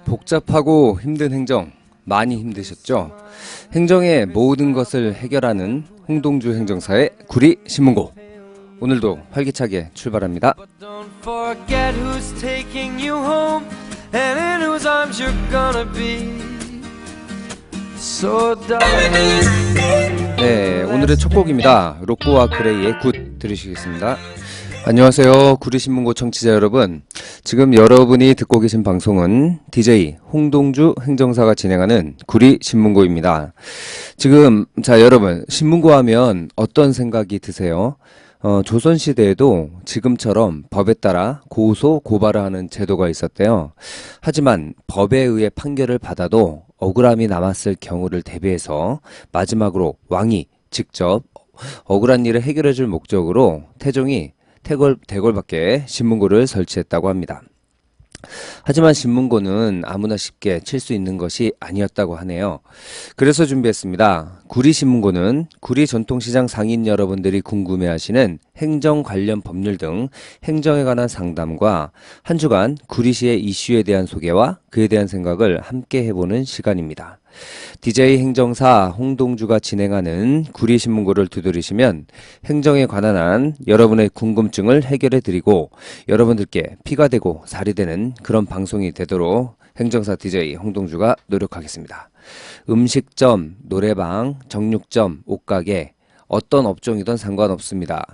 복잡하고 힘든 행정 많이 힘드셨죠? 행정의 모든 것을 해결하는 홍동주 행정사의 구리신문고, 오늘도 활기차게 출발합니다. 네, 오늘의 첫 곡입니다. 로꼬와 그레이의 굿 들으시겠습니다. 안녕하세요, 구리신문고 청취자 여러분. 지금 여러분이 듣고 계신 방송은 DJ 홍동주 행정사가 진행하는 구리신문고입니다. 지금 여러분, 신문고 하면 어떤 생각이 드세요? 조선시대에도 지금처럼 법에 따라 고소, 고발을 하는 제도가 있었대요. 하지만 법에 의해 판결을 받아도 억울함이 남았을 경우를 대비해서 마지막으로 왕이 직접 억울한 일을 해결해 줄 목적으로 태종이 대궐밖에 신문고를 설치했다고 합니다. 하지만 신문고는 아무나 쉽게 칠 수 있는 것이 아니었다고 하네요. 그래서 준비했습니다. 구리신문고는 구리 전통시장 상인 여러분들이 궁금해하시는 행정 관련 법률 등 행정에 관한 상담과 한 주간 구리시의 이슈에 대한 소개와 그에 대한 생각을 함께 해보는 시간입니다. DJ 행정사 홍동주가 진행하는 구리신문고를 두드리시면 행정에 관한 한 여러분의 궁금증을 해결해드리고 여러분들께 피가 되고 살이 되는 그런 방송이 되도록 행정사 DJ 홍동주가 노력하겠습니다. 음식점, 노래방, 정육점, 옷가게, 어떤 업종이든 상관없습니다.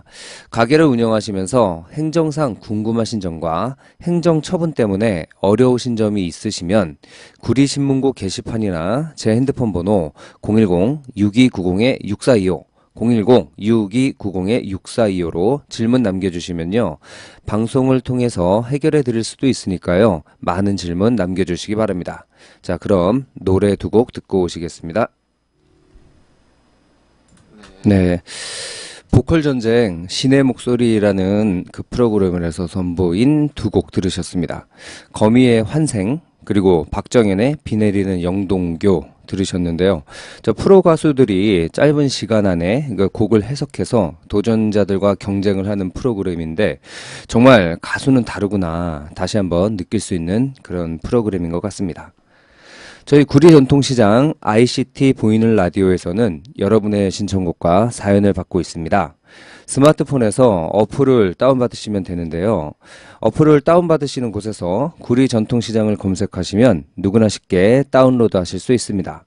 가게를 운영하시면서 행정상 궁금하신 점과 행정 처분 때문에 어려우신 점이 있으시면 구리신문고 게시판이나 제 핸드폰 번호 010-6290-6425 010-6290-6425로 질문 남겨주시면요, 방송을 통해서 해결해 드릴 수도 있으니까요, 많은 질문 남겨주시기 바랍니다. 자, 그럼 노래 두 곡 듣고 오시겠습니다. 네, 보컬전쟁 신의 목소리라는 그 프로그램에서 선보인 두 곡 들으셨습니다. 거미의 환생, 그리고 박정현의 비 내리는 영동교 들으셨는데요. 저 프로 가수들이 짧은 시간 안에 그 곡을 해석해서 도전자들과 경쟁을 하는 프로그램인데 정말 가수는 다르구나 다시 한번 느낄 수 있는 그런 프로그램인 것 같습니다. 저희 구리전통시장 ICT 보이는 라디오에서는 여러분의 신청곡과 사연을 받고 있습니다. 스마트폰에서 어플을 다운받으시면 되는데요. 어플을 다운받으시는 곳에서 구리전통시장을 검색하시면 누구나 쉽게 다운로드 하실 수 있습니다.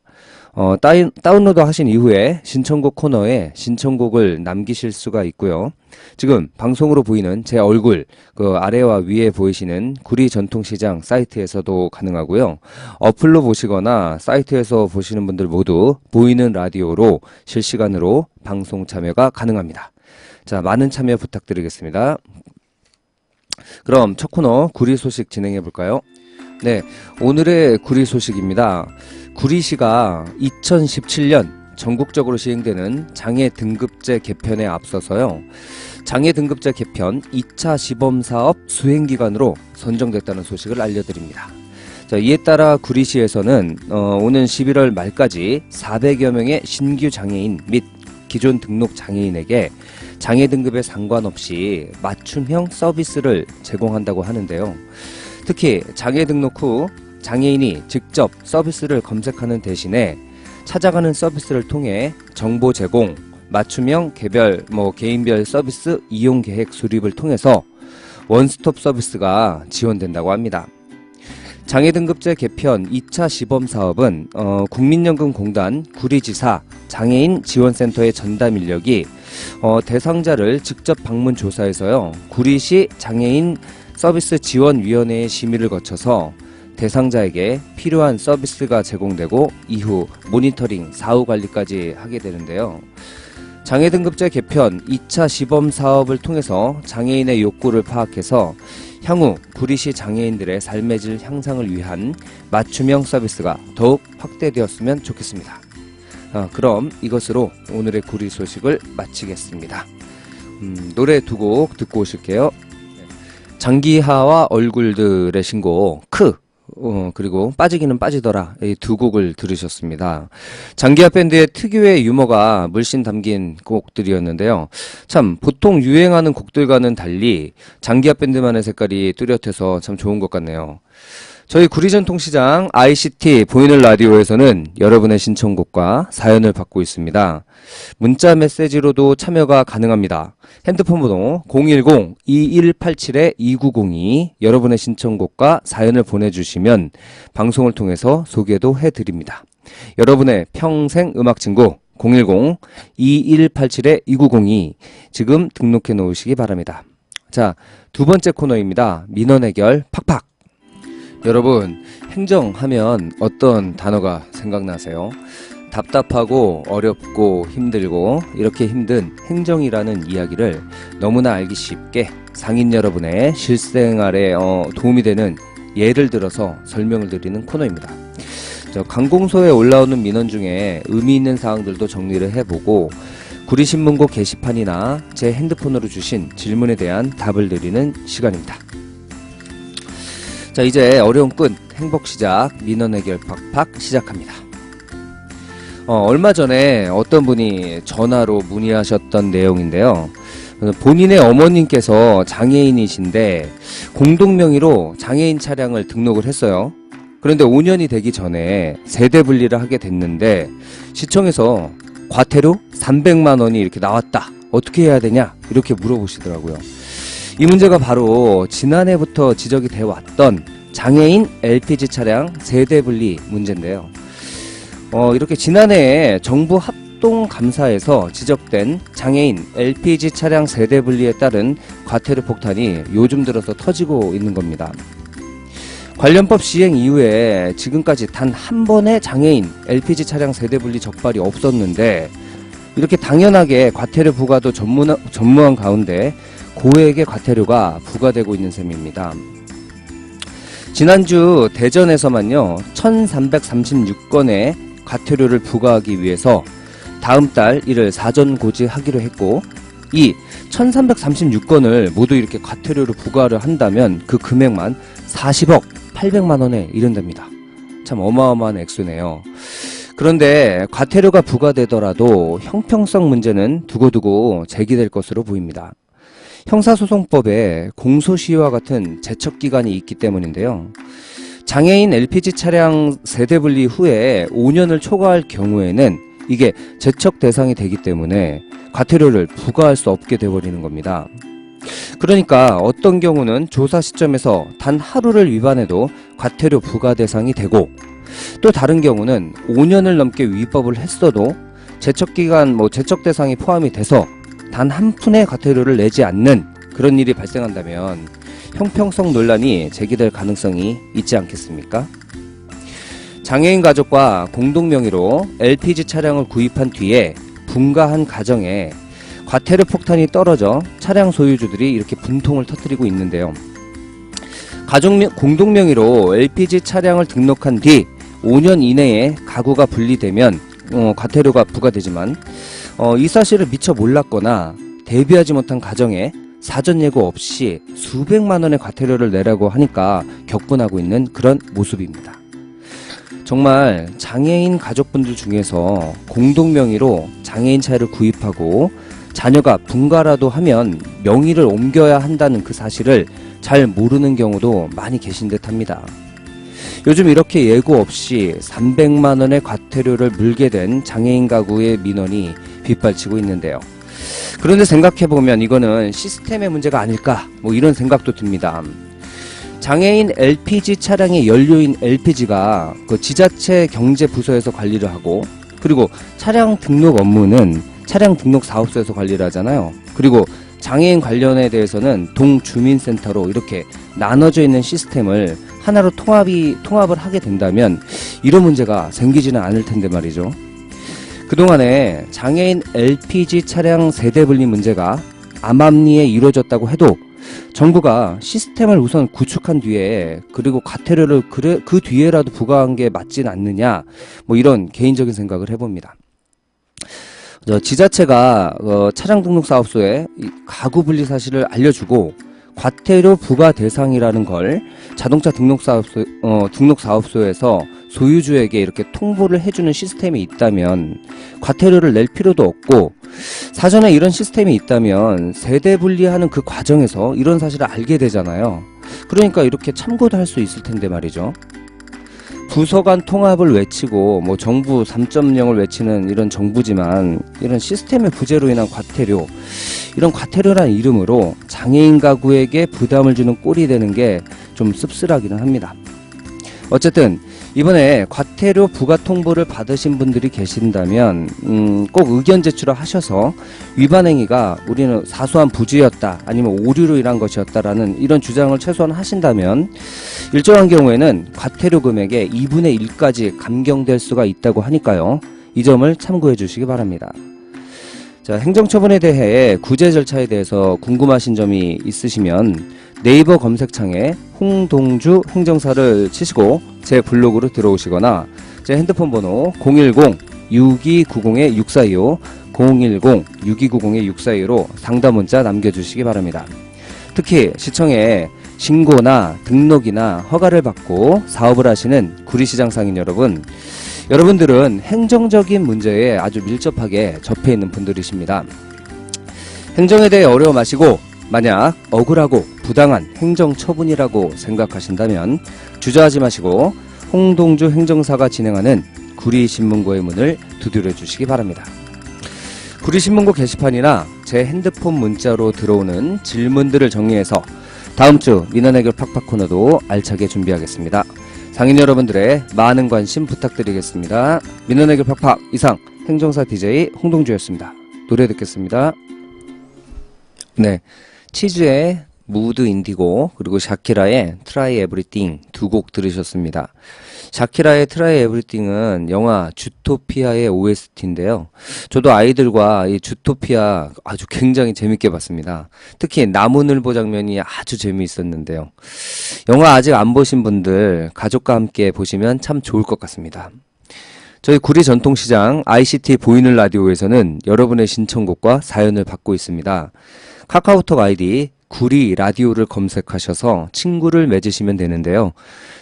다운로드 하신 이후에 신청곡 코너에 신청곡을 남기실 수가 있고요. 지금 방송으로 보이는 제 얼굴 그 아래와 위에 보이시는 구리전통시장 사이트에서도 가능하고요. 어플로 보시거나 사이트에서 보시는 분들 모두 보이는 라디오로 실시간으로 방송 참여가 가능합니다. 자, 많은 참여 부탁드리겠습니다. 그럼 첫 코너 구리 소식 진행해 볼까요? 네, 오늘의 구리 소식입니다. 구리시가 2017년 전국적으로 시행되는 장애 등급제 개편에 앞서서요, 장애 등급제 개편 2차 시범사업 수행기관으로 선정됐다는 소식을 알려드립니다. 자, 이에 따라 구리시에서는 오는 11월 말까지 400여 명의 신규 장애인 및 기존 등록 장애인에게 장애 등급에 상관없이 맞춤형 서비스를 제공한다고 하는데요. 특히 장애 등록 후 장애인이 직접 서비스를 검색하는 대신에 찾아가는 서비스를 통해 정보 제공, 맞춤형 개인별 서비스 이용 계획 수립을 통해서 원스톱 서비스가 지원된다고 합니다. 장애 등급제 개편 2차 시범 사업은 국민연금공단 구리지사 장애인 지원센터의 전담 인력이 대상자를 직접 방문 조사해서요, 구리시 장애인 서비스 지원위원회의 심의를 거쳐서 대상자에게 필요한 서비스가 제공되고 이후 모니터링, 사후 관리까지 하게 되는데요. 장애 등급제 개편 2차 시범 사업을 통해서 장애인의 욕구를 파악해서 향후 구리시 장애인들의 삶의 질 향상을 위한 맞춤형 서비스가 더욱 확대되었으면 좋겠습니다. 그럼 이것으로 오늘의 구리 소식을 마치겠습니다. 노래 두 곡 듣고 오실게요. 장기하와 얼굴들의 신곡 크, 그리고 빠지기는 빠지더라, 이 두 곡을 들으셨습니다. 장기하 밴드의 특유의 유머가 물씬 담긴 곡들이었는데요. 참 보통 유행하는 곡들과는 달리 장기하 밴드만의 색깔이 뚜렷해서 참 좋은 것 같네요. 저희 구리전통시장 ICT 보이는 라디오에서는 여러분의 신청곡과 사연을 받고 있습니다. 문자 메시지로도 참여가 가능합니다. 핸드폰 번호 010-2187-2902 여러분의 신청곡과 사연을 보내주시면 방송을 통해서 소개도 해드립니다. 여러분의 평생 음악친구 010-2187-2902 지금 등록해 놓으시기 바랍니다. 자, 두 번째 코너입니다. 민원 해결 팍팍. 여러분, 행정하면 어떤 단어가 생각나세요? 답답하고 어렵고 힘들고 이렇게 힘든 행정이라는 이야기를 너무나 알기 쉽게 상인 여러분의 실생활에 도움이 되는 예를 들어서 설명을 드리는 코너입니다. 관공서에 올라오는 민원 중에 의미 있는 사항들도 정리를 해보고 구리신문고 게시판이나 제 핸드폰으로 주신 질문에 대한 답을 드리는 시간입니다. 자, 이제 어려움 끝 행복시작 민원 해결 팍팍 시작합니다. 얼마 전에 어떤 분이 전화로 문의하셨던 내용인데요. 본인의 어머님께서 장애인이신데 공동명의로 장애인 차량을 등록을 했어요. 그런데 5년이 되기 전에 세대 분리를 하게 됐는데 시청에서 과태료 300만 원이 이렇게 나왔다. 어떻게 해야 되냐? 이렇게 물어보시더라고요. 이 문제가 바로 지난해부터 지적이 되어 왔던 장애인 LPG 차량 세대 분리 문제인데요. 이렇게 지난해에 정부 합동감사에서 지적된 장애인 LPG 차량 세대 분리에 따른 과태료 폭탄이 요즘 들어서 터지고 있는 겁니다. 관련법 시행 이후에 지금까지 단 한 번의 장애인 LPG 차량 세대 분리 적발이 없었는데 이렇게 당연하게 과태료 부과도 전무한 가운데 고액의 과태료가 부과되고 있는 셈입니다. 지난주 대전에서만요 1336건의 과태료를 부과하기 위해서 다음 달 이를 사전 고지하기로 했고 이 1336건을 모두 이렇게 과태료를 부과를 한다면 그 금액만 40억 800만 원에 이른답니다. 참 어마어마한 액수네요. 그런데 과태료가 부과되더라도 형평성 문제는 두고두고 제기될 것으로 보입니다. 형사소송법에 공소시효와 같은 제척기간이 있기 때문인데요. 장애인 LPG 차량 세대 분리 후에 5년을 초과할 경우에는 이게 제척 대상이 되기 때문에 과태료를 부과할 수 없게 되어버리는 겁니다. 그러니까 어떤 경우는 조사 시점에서 단 하루를 위반해도 과태료 부과 대상이 되고 또 다른 경우는 5년을 넘게 위법을 했어도 제척기간 제척 대상이 포함이 돼서 단 한 푼의 과태료를 내지 않는 그런 일이 발생한다면 형평성 논란이 제기될 가능성이 있지 않겠습니까? 장애인 가족과 공동명의로 LPG 차량을 구입한 뒤에 분가한 가정에 과태료 폭탄이 떨어져 차량 소유주들이 이렇게 분통을 터뜨리고 있는데요. 공동명의로 LPG 차량을 등록한 뒤 5년 이내에 가구가 분리되면 과태료가 부과되지만 이 사실을 미처 몰랐거나 대비하지 못한 가정에 사전 예고 없이 수백만 원의 과태료를 내라고 하니까 격분하고 있는 그런 모습입니다. 정말 장애인 가족분들 중에서 공동명의로 장애인 차를 구입하고 자녀가 분가라도 하면 명의를 옮겨야 한다는 그 사실을 잘 모르는 경우도 많이 계신 듯 합니다. 요즘 이렇게 예고 없이 300만 원의 과태료를 물게 된 장애인 가구의 민원이 빗발치고 있는데요. 그런데 생각해보면 이거는 시스템의 문제가 아닐까 이런 생각도 듭니다. 장애인 LPG 차량의 연료인 LPG가 그 지자체 경제부서에서 관리를 하고 그리고 차량 등록 업무는 차량 등록 사업소에서 관리를 하잖아요. 그리고 장애인 관련에 대해서는 동주민센터로 이렇게 나눠져 있는 시스템을 하나로 통합을 하게 된다면 이런 문제가 생기지는 않을 텐데 말이죠. 그동안에 장애인 LPG 차량 세대 분리 문제가 암암리에 이루어졌다고 해도 정부가 시스템을 우선 구축한 뒤에 그리고 과태료를 그 뒤에라도 부과한 게 맞진 않느냐 이런 개인적인 생각을 해봅니다. 지자체가 차량 등록 사업소에 가구 분리 사실을 알려주고 과태료 부과 대상이라는 걸 자동차 등록 사업소에서 소유주에게 이렇게 통보를 해주는 시스템이 있다면 과태료를 낼 필요도 없고 사전에 이런 시스템이 있다면 세대 분리하는 그 과정에서 이런 사실을 알게 되잖아요. 그러니까 이렇게 참고도 할 수 있을 텐데 말이죠. 부서 간 통합을 외치고 뭐 정부 3.0을 외치는 이런 정부지만 이런 시스템의 부재로 인한 과태료, 이런 과태료라는 이름으로 장애인 가구에게 부담을 주는 꼴이 되는 게 좀 씁쓸하기는 합니다. 어쨌든 이번에 과태료 부과 통보를 받으신 분들이 계신다면 꼭 의견 제출을 하셔서 위반 행위가 우리는 사소한 부주의였다, 아니면 오류로 인한 것이었다라는 이런 주장을 최소한 하신다면 일정한 경우에는 과태료 금액의 2분의 1까지 감경될 수가 있다고 하니까요. 이 점을 참고해 주시기 바랍니다. 자, 행정처분에 대해 구제 절차에 대해서 궁금하신 점이 있으시면 네이버 검색창에 홍동주 행정사를 치시고 제 블로그로 들어오시거나 제 핸드폰 번호 010-6290-6425 010-6290-6425로 상담 문자 남겨주시기 바랍니다. 특히 시청에 신고나 등록이나 허가를 받고 사업을 하시는 구리시장 상인 여러분들은 행정적인 문제에 아주 밀접하게 접해 있는 분들이십니다. 행정에 대해 어려워 마시고 만약 억울하고 부당한 행정처분이라고 생각하신다면 주저하지 마시고 홍동주 행정사가 진행하는 구리신문고의 문을 두드려 주시기 바랍니다. 구리신문고 게시판이나 제 핸드폰 문자로 들어오는 질문들을 정리해서 다음주 민원해결 팍팍 코너도 알차게 준비하겠습니다. 상인 여러분들의 많은 관심 부탁드리겠습니다. 민원해결 팍팍 이상 행정사 DJ 홍동주였습니다. 노래 듣겠습니다. 네, 치즈의 무드 인디고 그리고 샤키라의 트라이 에브리띵 두 곡 들으셨습니다. 샤키라의 트라이 에브리띵은 영화 주토피아의 OST인데요. 저도 아이들과 이 주토피아 아주 굉장히 재밌게 봤습니다. 특히 나무늘보 장면이 아주 재미있었는데요. 영화 아직 안 보신 분들 가족과 함께 보시면 참 좋을 것 같습니다. 저희 구리 전통시장 ICT 보이는 라디오에서는 여러분의 신청곡과 사연을 받고 있습니다. 카카오톡 아이디 구리 라디오를 검색하셔서 친구를 맺으시면 되는데요.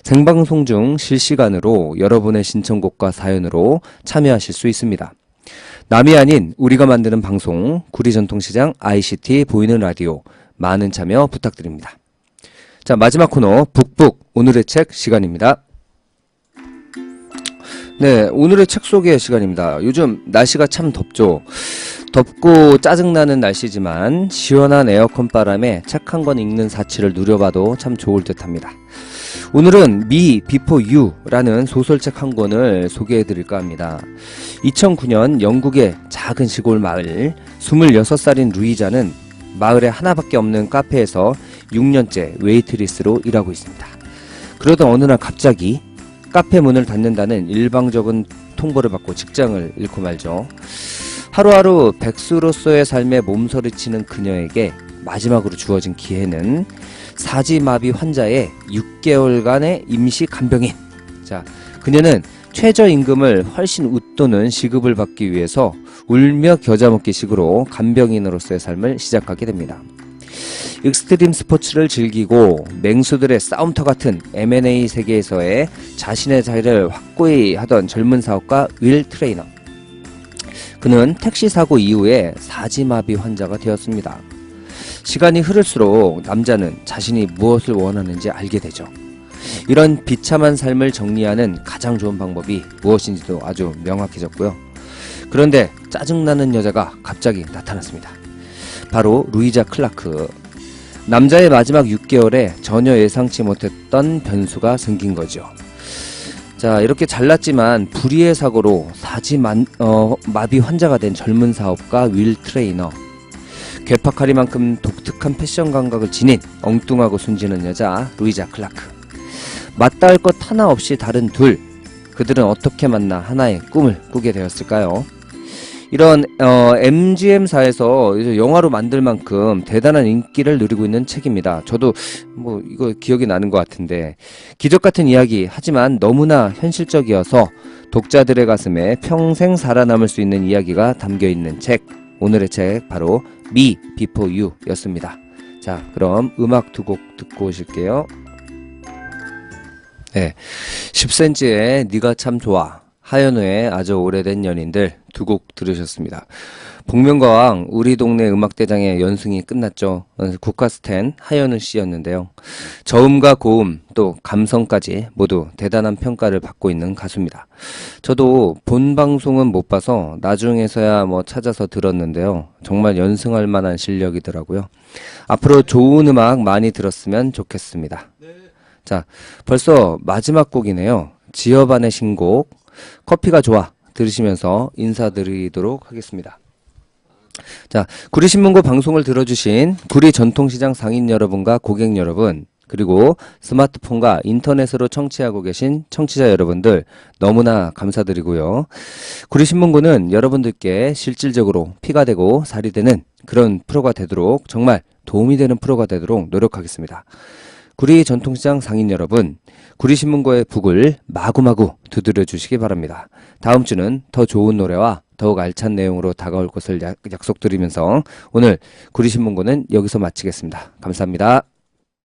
생방송 중 실시간으로 여러분의 신청곡과 사연으로 참여하실 수 있습니다. 남이 아닌 우리가 만드는 방송 구리 전통시장 ICT 보이는 라디오 많은 참여 부탁드립니다. 자, 마지막 코너 북북 오늘의 책 시간입니다. 네, 오늘의 책 소개 시간입니다. 요즘 날씨가 참 덥죠. 덥고 짜증나는 날씨지만 시원한 에어컨 바람에 책 한 권 읽는 사치를 누려봐도 참 좋을 듯합니다. 오늘은 미 비포 유라는 소설책 한 권을 소개해드릴까 합니다. 2009년 영국의 작은 시골 마을 26살인 루이자는 마을에 하나밖에 없는 카페에서 6년째 웨이트리스로 일하고 있습니다. 그러던 어느 날 갑자기 카페 문을 닫는다는 일방적인 통보를 받고 직장을 잃고 말죠. 하루하루 백수로서의 삶에 몸서리치는 그녀에게 마지막으로 주어진 기회는 사지마비 환자의 6개월간의 임시 간병인. 자, 그녀는 최저임금을 훨씬 웃도는 시급을 받기 위해서 울며 겨자 먹기 식으로 간병인으로서의 삶을 시작하게 됩니다. 익스트림 스포츠를 즐기고 맹수들의 싸움터 같은 M&A 세계에서의 자신의 자리를 확고히 하던 젊은 사업가 윌 트레이너. 그는 택시 사고 이후에 사지마비 환자가 되었습니다. 시간이 흐를수록 남자는 자신이 무엇을 원하는지 알게 되죠. 이런 비참한 삶을 정리하는 가장 좋은 방법이 무엇인지도 아주 명확해졌고요. 그런데 짜증나는 여자가 갑자기 나타났습니다. 바로 루이자 클라크. 남자의 마지막 6개월에 전혀 예상치 못했던 변수가 생긴 거죠. 자, 이렇게 잘났지만 불의의 사고로 사지마비 환자가 된 젊은 사업가 윌 트레이너. 괴팍하리만큼 독특한 패션 감각을 지닌 엉뚱하고 순진한 여자 루이자 클라크. 맞닿을 것 하나 없이 다른 둘. 그들은 어떻게 만나 하나의 꿈을 꾸게 되었을까요? 이런 MGM사에서 영화로 만들 만큼 대단한 인기를 누리고 있는 책입니다. 저도 뭐 이거 기억이 나는 것 같은데, 기적 같은 이야기 하지만 너무나 현실적이어서 독자들의 가슴에 평생 살아남을 수 있는 이야기가 담겨있는 책. 오늘의 책 바로 미 비포 유 였습니다. 자, 그럼 음악 두 곡 듣고 오실게요. 네, 10cm의 네가 참 좋아, 하현우의 아주 오래된 연인들 두 곡 들으셨습니다. 복면가왕 우리 동네 음악대장의 연승이 끝났죠. 국카스텐 하현우 씨였는데요. 저음과 고음 또 감성까지 모두 대단한 평가를 받고 있는 가수입니다. 저도 본 방송은 못 봐서 나중에서야 찾아서 들었는데요. 정말 연승할 만한 실력이더라고요. 앞으로 좋은 음악 많이 들었으면 좋겠습니다. 자, 벌써 마지막 곡이네요. 지어반의 신곡 커피가 좋아 들으시면서 인사드리도록 하겠습니다. 자, 구리신문고 방송을 들어주신 구리 전통시장 상인 여러분과 고객 여러분, 그리고 스마트폰과 인터넷으로 청취하고 계신 청취자 여러분들 너무나 감사드리고요. 구리신문고는 여러분들께 실질적으로 피가 되고 살이 되는 그런 프로가 되도록, 정말 도움이 되는 프로가 되도록 노력하겠습니다. 구리 전통시장 상인 여러분, 구리신문고의 북을 마구마구 두드려 주시기 바랍니다. 다음 주는 더 좋은 노래와 더욱 알찬 내용으로 다가올 것을 약속드리면서 오늘 구리신문고는 여기서 마치겠습니다. 감사합니다.